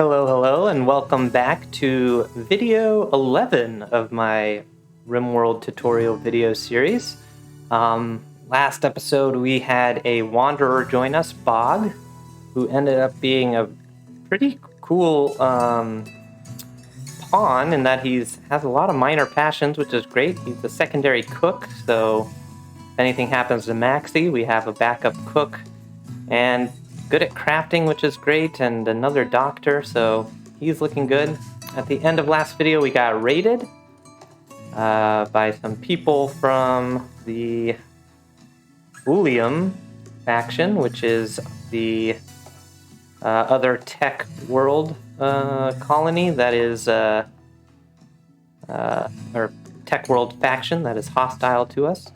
Hello, and welcome back to video 11 of my RimWorld tutorial video series. Last episode we had a wanderer join us, Bog, who ended up being a pretty cool pawn in that has a lot of minor passions, which is great. He's a secondary cook, so if anything happens to Maxie, we have a backup cook, and good at crafting, which is great, and another doctor, so he's looking good. At the end of last video, we got raided by some people from the Ulium faction, which is the other tech world colony that is, or tech world faction that is hostile to us.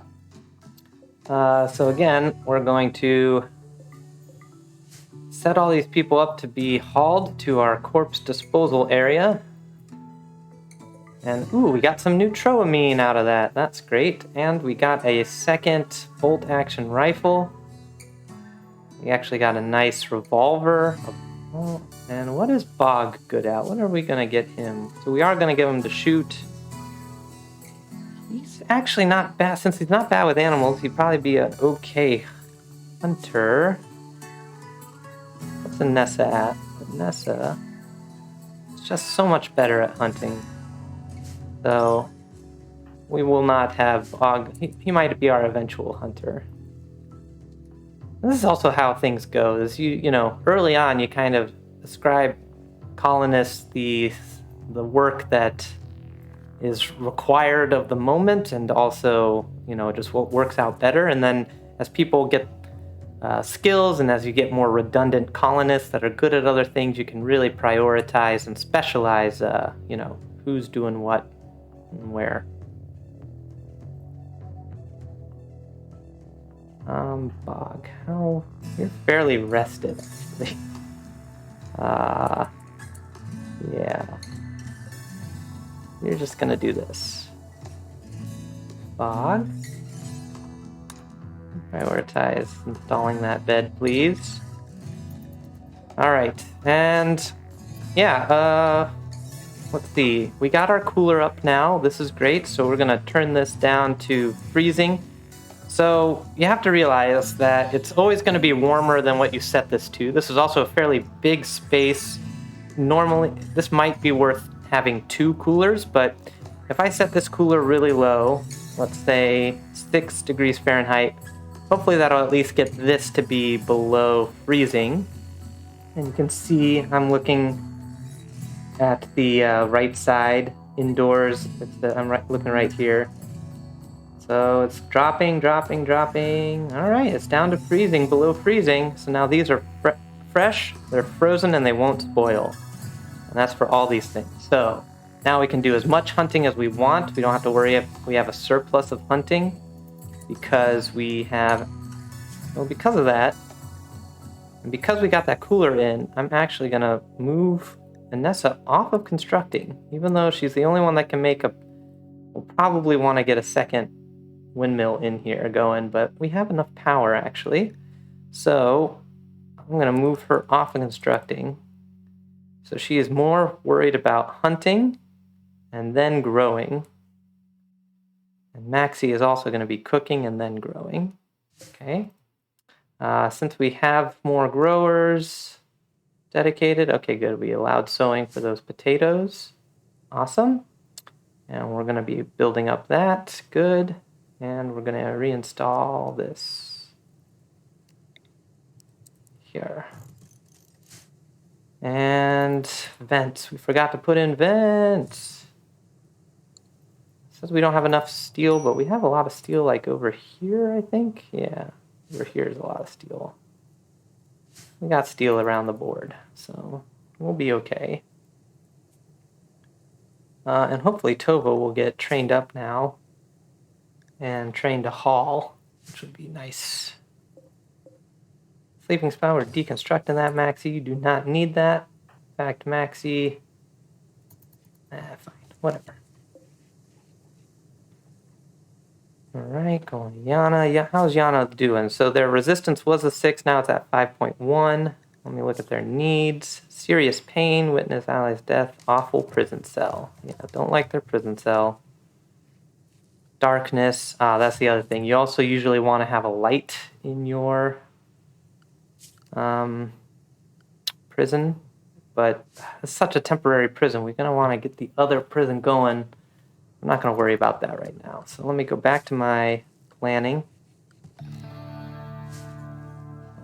So again, we're going to set all these people up to be hauled to our corpse disposal area. And ooh, we got some new troamine out of that. That's great. And we got a second bolt action rifle. We actually got a nice revolver. Oh, and what is Bog good at? What are we gonna get him? So we are gonna give him to shoot. He's actually not bad. Since he's not bad with animals, he'd probably be an okay hunter. What's Inessa at? Inessa is just so much better at hunting. So we will not have Bog. He might be our eventual hunter. This is also how things go. Is you know, early on you kind of ascribe colonists the work that is required of the moment, and also, you know, just what works out better. And then as people get skills, and as you get more redundant colonists that are good at other things, you can really prioritize and specialize, you know, who's doing what and where. Bog, you're fairly rested, actually. Yeah. You're just gonna do this. Bog. Prioritize installing that bed, please. Alright, and yeah, let's see. We got our cooler up now. This is great, so we're gonna turn this down to freezing. So you have to realize that it's always gonna be warmer than what you set this to. This is also a fairly big space. Normally, this might be worth having two coolers, but if I set this cooler really low, let's say 6 degrees Fahrenheit, hopefully that'll at least get this to be below freezing. And you can see I'm looking at the right side indoors. I'm looking right here. So it's dropping. All right, it's down to freezing, below freezing. So now these are fresh, they're frozen, and they won't spoil. And that's for all these things. So now we can do as much hunting as we want. We don't have to worry if we have a surplus of hunting, because because of that, and because we got that cooler in, I'm actually gonna move Inessa off of constructing, even though she's the only one that can we'll probably want to get a second windmill in here going, but we have enough power actually. So I'm gonna move her off of constructing. So she is more worried about hunting and then growing. And Maxie is also going to be cooking and then growing. Okay. Since we have more growers dedicated, okay, good. We allowed sowing for those potatoes. Awesome. And we're going to be building up that. Good. And we're going to reinstall this here. And vents. We forgot to put in vents. Says we don't have enough steel, but we have a lot of steel like over here, I think. Yeah, over here is a lot of steel. We got steel around the board, so we'll be okay. And hopefully Tova will get trained up now and trained to haul, which would be nice. Sleeping spot, we're deconstructing that, Maxie. You do not need that. In fact, Maxie, fine, whatever. All right, going to Yana. Yeah, how's Yana doing? So their resistance was a 6, now it's at 5.1. Let me look at their needs. Serious pain, witness ally's death, awful prison cell. Yeah, don't like their prison cell. Darkness, that's the other thing. You also usually want to have a light in your prison, but it's such a temporary prison. We're going to want to get the other prison going. I'm not going to worry about that right now. So let me go back to my planning.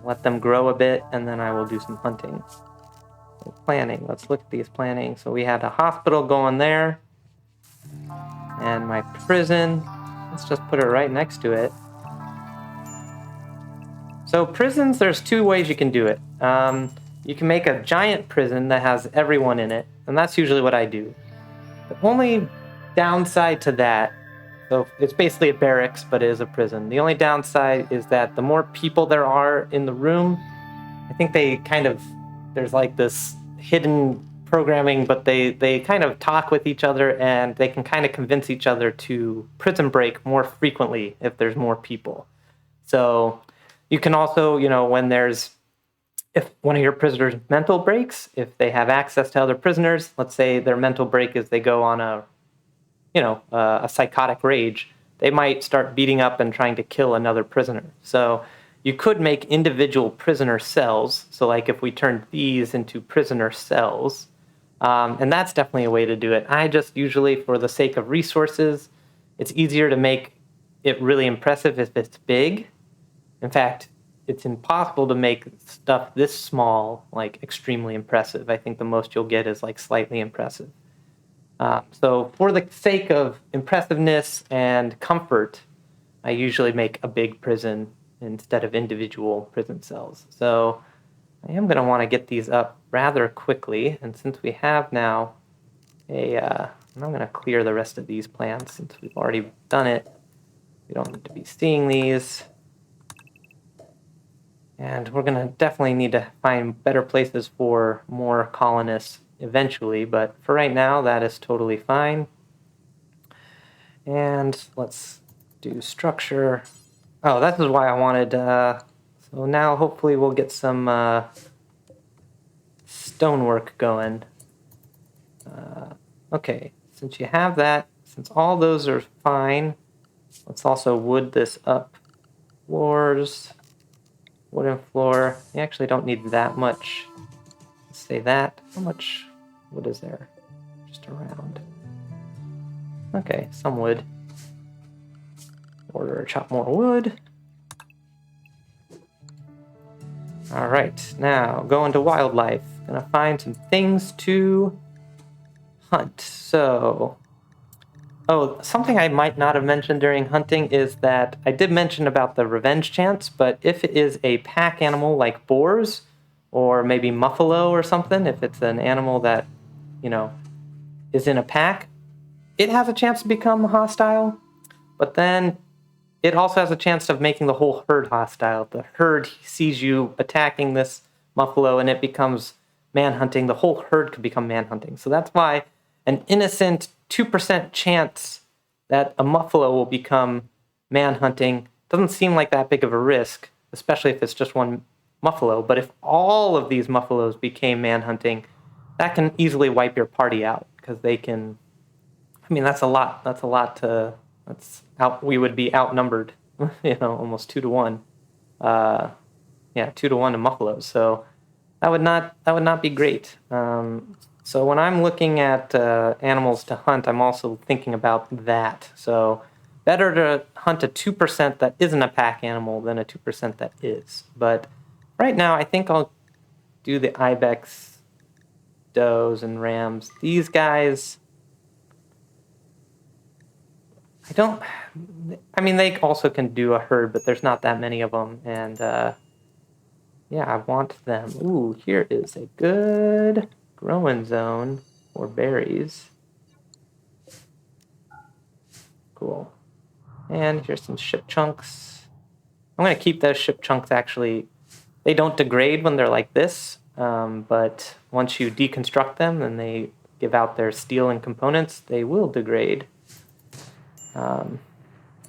Let them grow a bit, and then I will do some hunting. So planning, let's look at these planning. So we had a hospital going there, and my prison, let's just put it right next to it. So prisons, there's two ways you can do it. You can make a giant prison that has everyone in it, and that's usually what I do. The only downside to that, so it's basically a barracks, but it is a prison. The only downside is that the more people there are in the room, I think they kind of, there's like this hidden programming, but they kind of talk with each other, and they can kind of convince each other to prison break more frequently if there's more people. So you can also, if one of your prisoners' mental breaks, if they have access to other prisoners, let's say their mental break is they go on a psychotic rage, they might start beating up and trying to kill another prisoner. So you could make individual prisoner cells. So like if we turned these into prisoner cells, and that's definitely a way to do it. I just usually, for the sake of resources, it's easier to make it really impressive if it's big. In fact, it's impossible to make stuff this small, like extremely impressive. I think the most you'll get is like slightly impressive. So for the sake of impressiveness and comfort, I usually make a big prison instead of individual prison cells. So I am going to want to get these up rather quickly. And since we have now I'm going to clear the rest of these plans since we've already done it. We don't need to be seeing these. And we're going to definitely need to find better places for more colonists eventually, but for right now, that is totally fine. And let's do structure. Oh, that is why I wanted, so now hopefully we'll get some stonework going. Okay, since you have that, since all those are fine, let's also wood this up. Floors, wooden floor. You actually don't need that much. Let's say that. How much wood is there? Just around. Okay, some wood. Order chop more wood. All right, now going to wildlife. Gonna find some things to hunt. So, something I might not have mentioned during hunting is that I did mention about the revenge chance, but if it is a pack animal like boars or maybe muffalo or something, if it's an animal that, is in a pack, it has a chance to become hostile, but then it also has a chance of making the whole herd hostile. If the herd sees you attacking this muffalo and it becomes manhunting, the whole herd could become manhunting. So that's why an innocent 2% chance that a muffalo will become manhunting doesn't seem like that big of a risk, especially if it's just one muffalo. But if all of these muffalos became manhunting, that can easily wipe your party out because they can. I mean, that's a lot. We would be outnumbered, almost 2-1. 2-1 to muffalos. So that would not be great. So when I'm looking at animals to hunt, I'm also thinking about that. So better to hunt a 2% that isn't a pack animal than a 2% that is. But right now, I think I'll do the Ibex does and rams. These guys, they also can do a herd, but there's not that many of them. And I want them. Ooh, here is a good growing zone for berries. Cool. And here's some ship chunks. I'm going to keep those ship chunks actually. They don't degrade when they're like this, but once you deconstruct them and they give out their steel and components, they will degrade.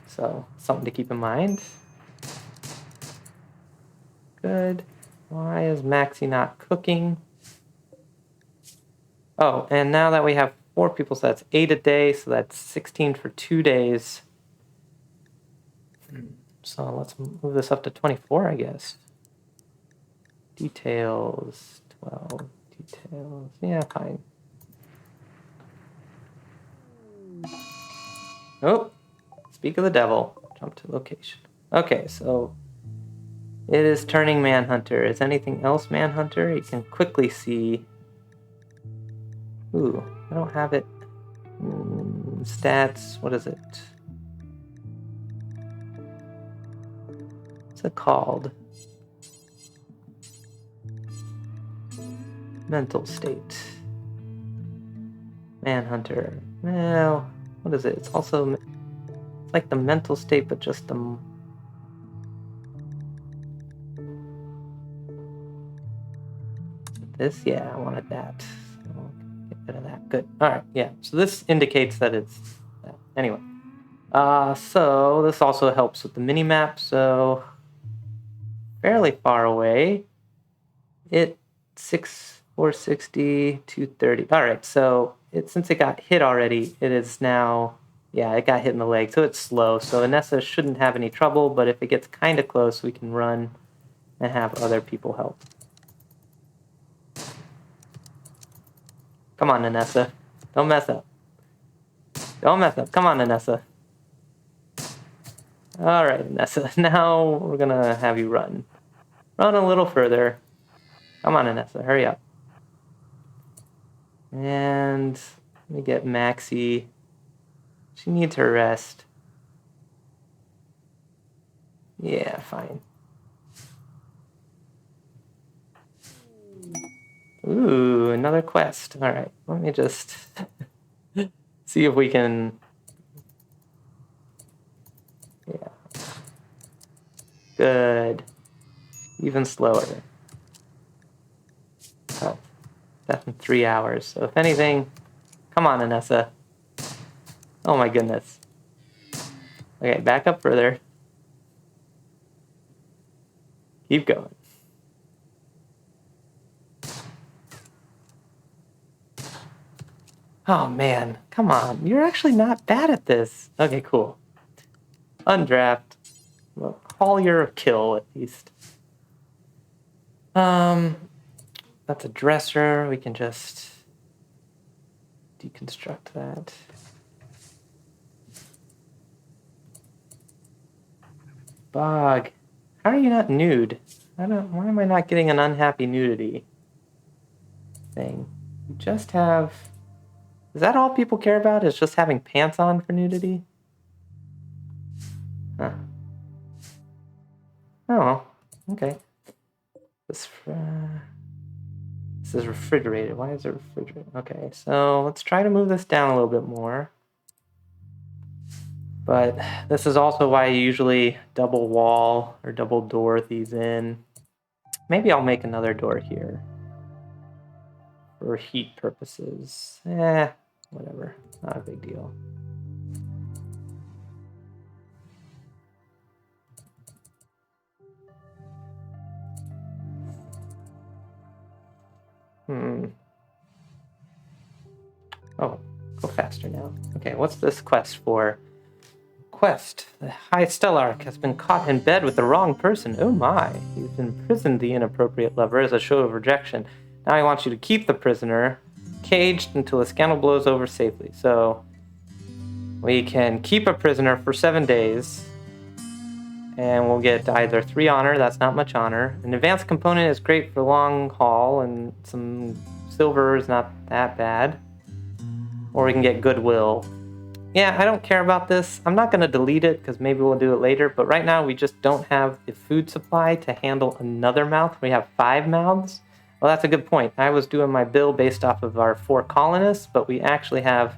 So something to keep in mind. Good. Why is Maxie not cooking? Oh, and now that we have 4 people, so that's 8 a day, so that's 16 for 2 days. So let's move this up to 24, I guess. Details, 12, details, yeah, fine. Oh, speak of the devil, jump to location. Okay, so it is turning Manhunter. Is anything else Manhunter? You can quickly see. Ooh, I don't have it. Stats, what is it? What's it called? Mental state. Manhunter. Well, what is it? It's also, it's like the mental state, but just the... This? Yeah, I wanted that. So get rid of that. Good. All right, yeah. So this indicates that it's that. Anyway. So this also helps with the mini-map, so fairly far away. It 460, 230. All right, so since it got hit already, it is now, yeah, it got hit in the leg, so it's slow. So Inessa shouldn't have any trouble, but if it gets kind of close, we can run and have other people help. Come on, Inessa. Don't mess up. Don't mess up. Come on, Inessa. All right, Inessa. Now we're going to have you run. Run a little further. Come on, Inessa. Hurry up. And let me get Maxie. She needs her rest. Yeah, fine. Ooh, another quest. All right, let me just see if we can... Yeah. Good. Even slower. Oh, that's in 3 hours. So if anything, come on, Inessa. Oh my goodness. Okay, back up further. Keep going. Oh man, come on. You're actually not bad at this. Okay, cool. Undraft. Well, call your kill at least. That's a dresser. We can just deconstruct that. Bog. How are you not nude? Why am I not getting an unhappy nudity thing? You just have... Is that all people care about? Is just having pants on for nudity? Huh. Oh, okay. This is refrigerated. Why is it refrigerated? Okay, so let's try to move this down a little bit more. But this is also why you usually double wall or double door these in. Maybe I'll make another door here for heat purposes. Whatever, not a big deal. Oh, go faster now. Okay, what's this quest for? Quest. The High Stellarch has been caught in bed with the wrong person. Oh my. He's imprisoned the inappropriate lover as a show of rejection. Now he wants you to keep the prisoner caged until the scandal blows over safely. So we can keep a prisoner for 7 days. And we'll get either 3 honor, that's not much honor. An advanced component is great for long haul, and some silver is not that bad. Or we can get goodwill. Yeah, I don't care about this. I'm not going to delete it because maybe we'll do it later. But right now we just don't have the food supply to handle another mouth. We have 5 mouths. Well, that's a good point. I was doing my bill based off of our 4 colonists, but we actually have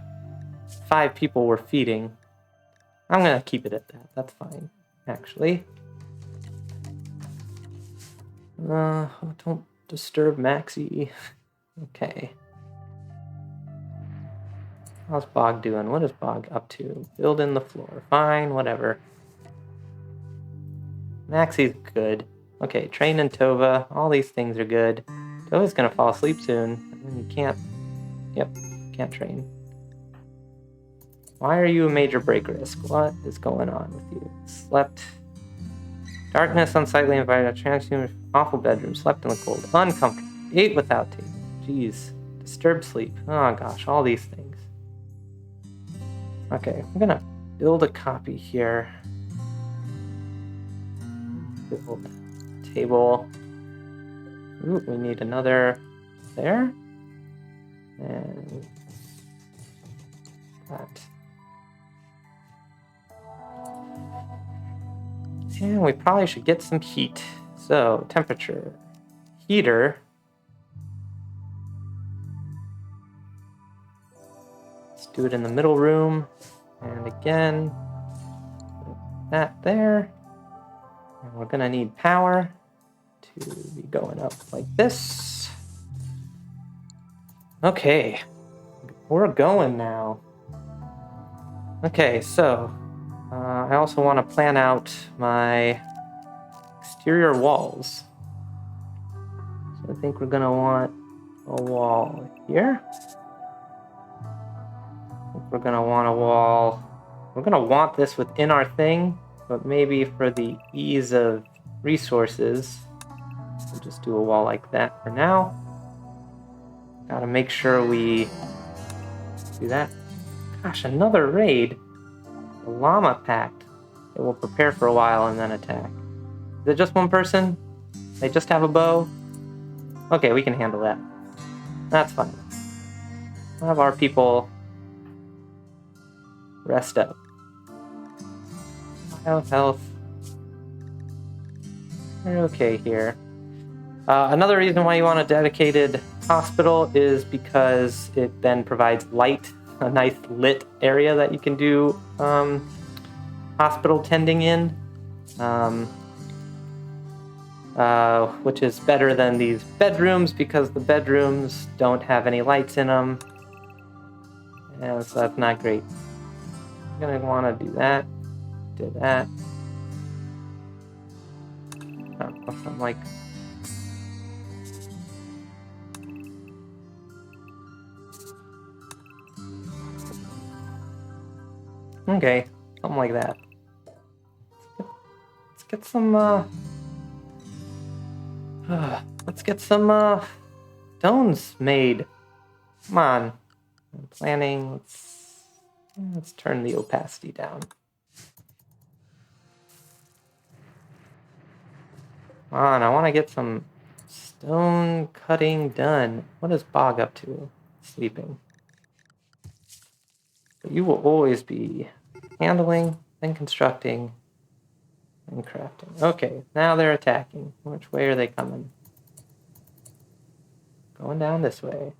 5 people we're feeding. I'm going to keep it at that. That's fine, actually. Don't disturb Maxie. Okay. How's Bog doing? What is Bog up to? Build in the floor. Fine, whatever. Maxie's good. Okay, train and Tova. All these things are good. Tova's gonna fall asleep soon. And you can't... Yep, can't train. Why are you a major break risk? What is going on with you? Slept... Darkness, unsightly environment, transhuman, awful bedroom, slept in the cold, uncomfortable, ate without table. Jeez. Disturbed sleep. Oh gosh, all these things. Okay, I'm gonna build a copy here. Build table. Ooh, we need another there. And that. And we probably should get some heat. So, temperature. Heater. Let's do it in the middle room. And again, that there. And we're gonna need power to be going up like this. Okay, we're going now. Okay, so I also want to plan out my exterior walls. So I think we're gonna want a wall here. I think we're gonna want a wall. We're gonna want this within our thing, but maybe for the ease of resources, we'll just do a wall like that for now. Gotta make sure we do that. Gosh, another raid. The llama pact. It will prepare for a while and then attack. Is it just one person? They just have a bow? Okay, we can handle that. That's fine. We'll have our people rest up. Health. We're okay here. Another reason why you want a dedicated hospital is because it then provides light, a nice lit area that you can do hospital tending in, which is better than these bedrooms because the bedrooms don't have any lights in them, and so that's not great. You're gonna want to do that, do that. Something like. Okay, something like that. Let's get some, let's get some, stones made. Come on. I'm planning, let's turn the opacity down. Come on, I want to get some stone cutting done. What is Bog up to? Sleeping. But you will always be handling, then constructing, and crafting. Okay, now they're attacking. Which way are they coming? Going down this way.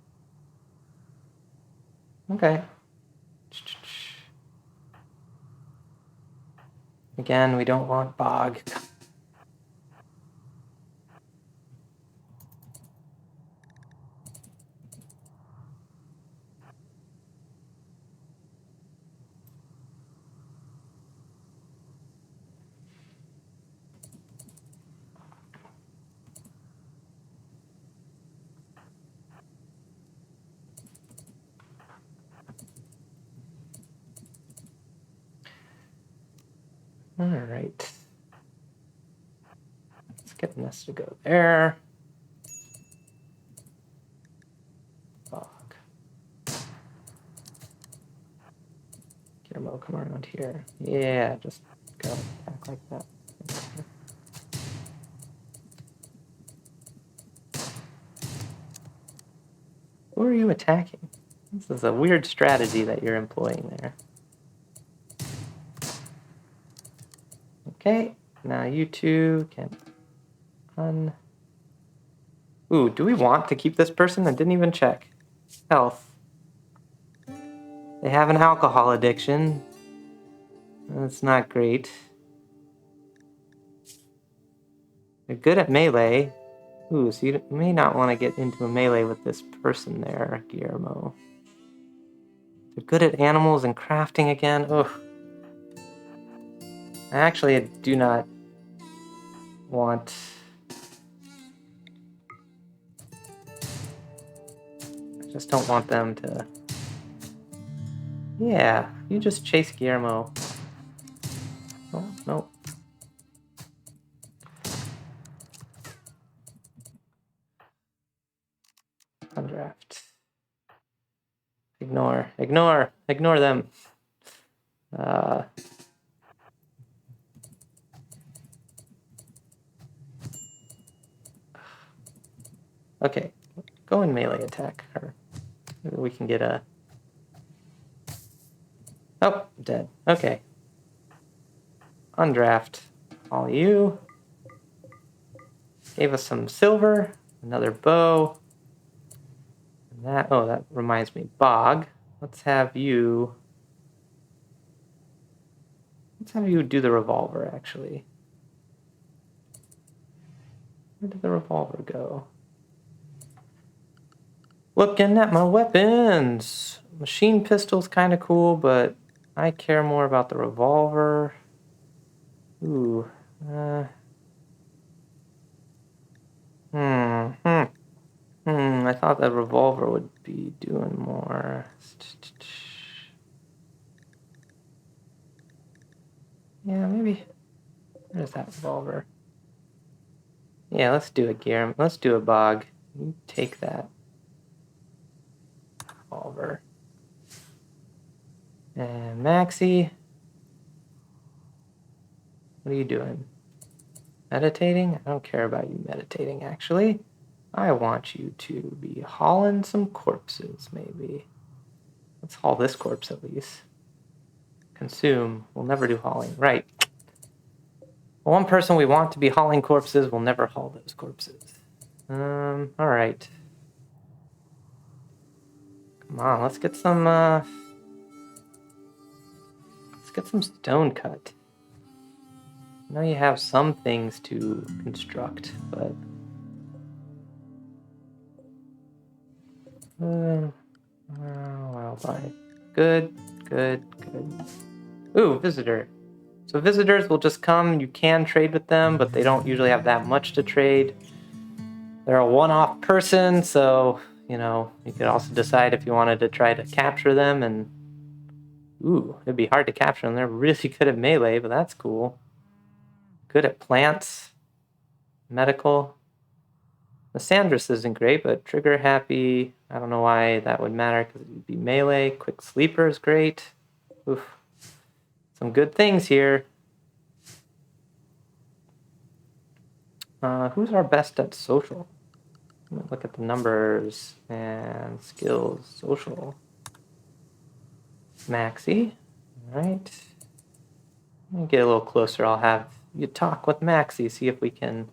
Okay. Again, we don't want Bog. All right. Let's get Inessa to go there. Bog. Guillermo, come around here. Yeah, just go back like that. Who are you attacking? This is a weird strategy that you're employing there. Okay, now you two can Ooh, do we want to keep this person? I didn't even check. Health. They have an alcohol addiction. That's not great. They're good at melee. Ooh, so you may not want to get into a melee with this person there, Guillermo. They're good at animals and crafting again. Ugh. Actually, I do not want Just don't want them to... Yeah, you just chase Guillermo. Oh, no. Undraft. Ignore them. Okay, go in melee attack. Or maybe we can get a... Oh, dead. Okay. Undraft. All you. Gave us some silver, another bow. And that, oh, that reminds me, Bog. Let's have you do the revolver, actually. Where did the revolver go? Looking at my weapons. Machine pistol's kind of cool, but I care more about the revolver. Ooh. I thought the revolver would be doing more. Yeah, maybe. Where's that revolver? Yeah, let's do it, Guillermo. Let's do a Bog. You take that revolver. And Maxi. What are you doing? Meditating? I don't care about you meditating, actually. I want you to be hauling some corpses, maybe. Let's haul this corpse, at least. Consume. We'll never do hauling. Right. One person we want to be hauling corpses will never haul those corpses. Alright. Come on, let's get some stone cut. I know you have some things to construct, but wildlife. Good. Ooh, visitor. So visitors will just come, you can trade with them, but they don't usually have that much to trade. They're a one-off person, so, you know, you could also decide if you wanted to try to capture them, and ooh, it'd be hard to capture them. They're really good at melee, but that's cool. Good at plants. Medical. Lysandris isn't great, but trigger happy. I don't know why that would matter, because it would be melee. Quick sleeper is great. Oof. Some good things here. Who's our best at social? Look at the numbers and skills. Social. Maxi. All right. Let me get a little closer. I'll have you talk with Maxi, see if we can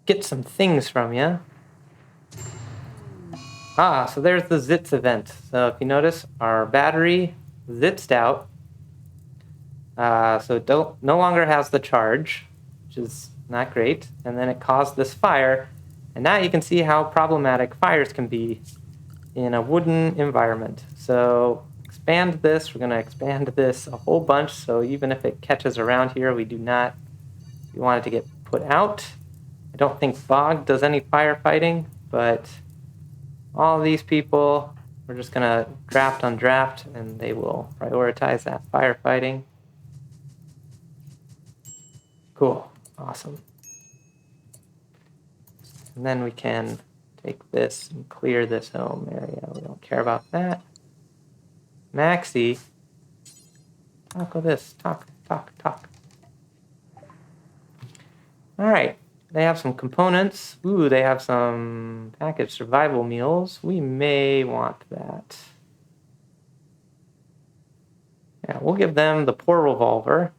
get some things from you. So there's the Zitz event. So if you notice, our battery zitzed out. So it no longer has the charge, which is not great. And then it caused this fire. And now you can see how problematic fires can be in a wooden environment. So expand this. We're going to expand this a whole bunch. So even if it catches around here, we want it to get put out. I don't think Bog does any firefighting, but all these people, we're just going to draft on draft, and they will prioritize that firefighting. Cool. Awesome. And then we can take this and clear this home area. We don't care about that. Maxi. Talk with this. Talk. All right. They have some components. Ooh, they have some packaged survival meals. We may want that. Yeah, we'll give them the poor revolver.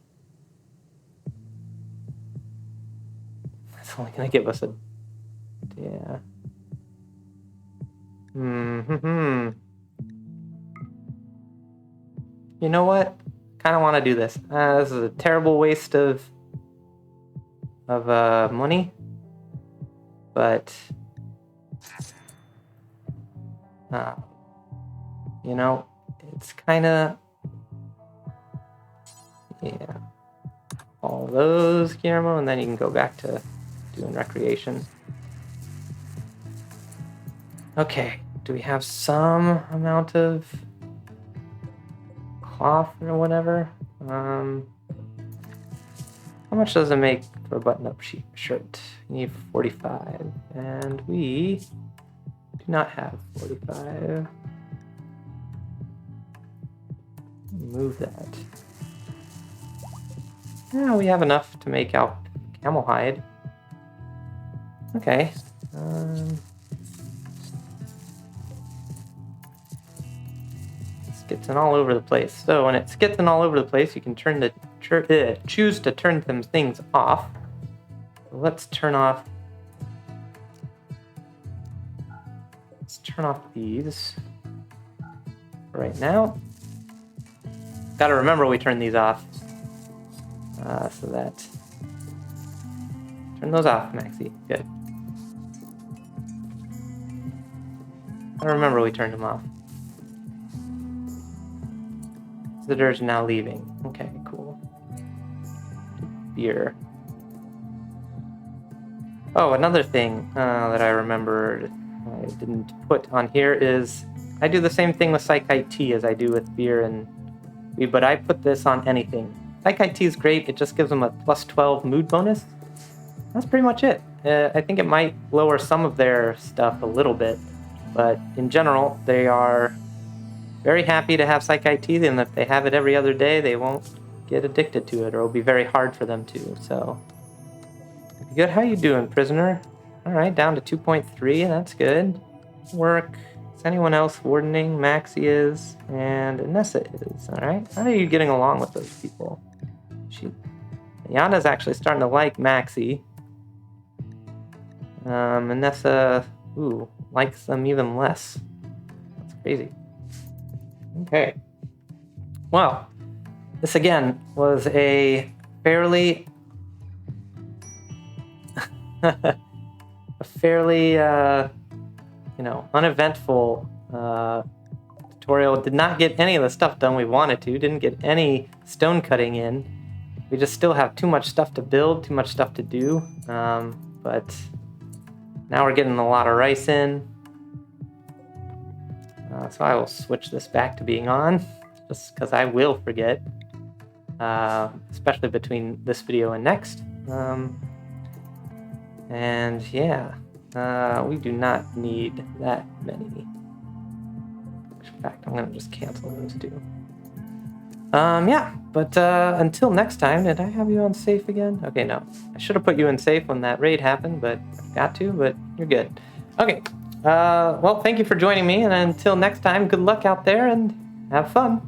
That's only going to give us a... Yeah. You know what? Kind of want to do this. This is a terrible waste of money, but you know, it's kind of, yeah, all those, Guillermo, and then you can go back to doing recreation. Okay, do we have some amount of cloth or whatever? How much does it make for a button-up shirt? You need 45, and we do not have 45. Move that. Yeah, we have enough to make out camel hide. Okay. Skits all over the place. So when it skits all over the place, you can choose to turn them things off. So let's turn off. Let's turn off these right now. Got to remember we turn these off. So that turn those off, Maxie. Good. I remember we turned them off. Visitors now leaving. Okay, cool. Beer. Oh, another thing that I remembered I didn't put on here is I do the same thing with Psychite tea as I do with beer and weed, but I put this on anything. Psychite tea is great. It just gives them a plus 12 mood bonus. That's pretty much it. I think it might lower some of their stuff a little bit, but in general, they are very happy to have Psychite tea, and if they have it every other day, they won't get addicted to it, or it'll be very hard for them to. So, good. How you doing, prisoner? All right, down to 2.3. That's good. Work. Is anyone else wardening? Maxie is, and Inessa is. All right. How are you getting along with those people? Yana's actually starting to like Maxie. Inessa, likes them even less. That's crazy. Okay. Well, this again was a fairly uneventful tutorial. Did not get any of the stuff done we wanted to. Didn't get any stone cutting in. We just still have too much stuff to build, too much stuff to do. But now we're getting a lot of rice in. So I will switch this back to being on, just because I will forget, especially between this video and next. And yeah, we do not need that many. In fact, I'm going to just cancel those two. Yeah, but until next time, did I have you on safe again? Okay, no. I should have put you in safe when that raid happened, but I forgot to, but you're good. Okay, well, thank you for joining me, and until next time, good luck out there, and have fun.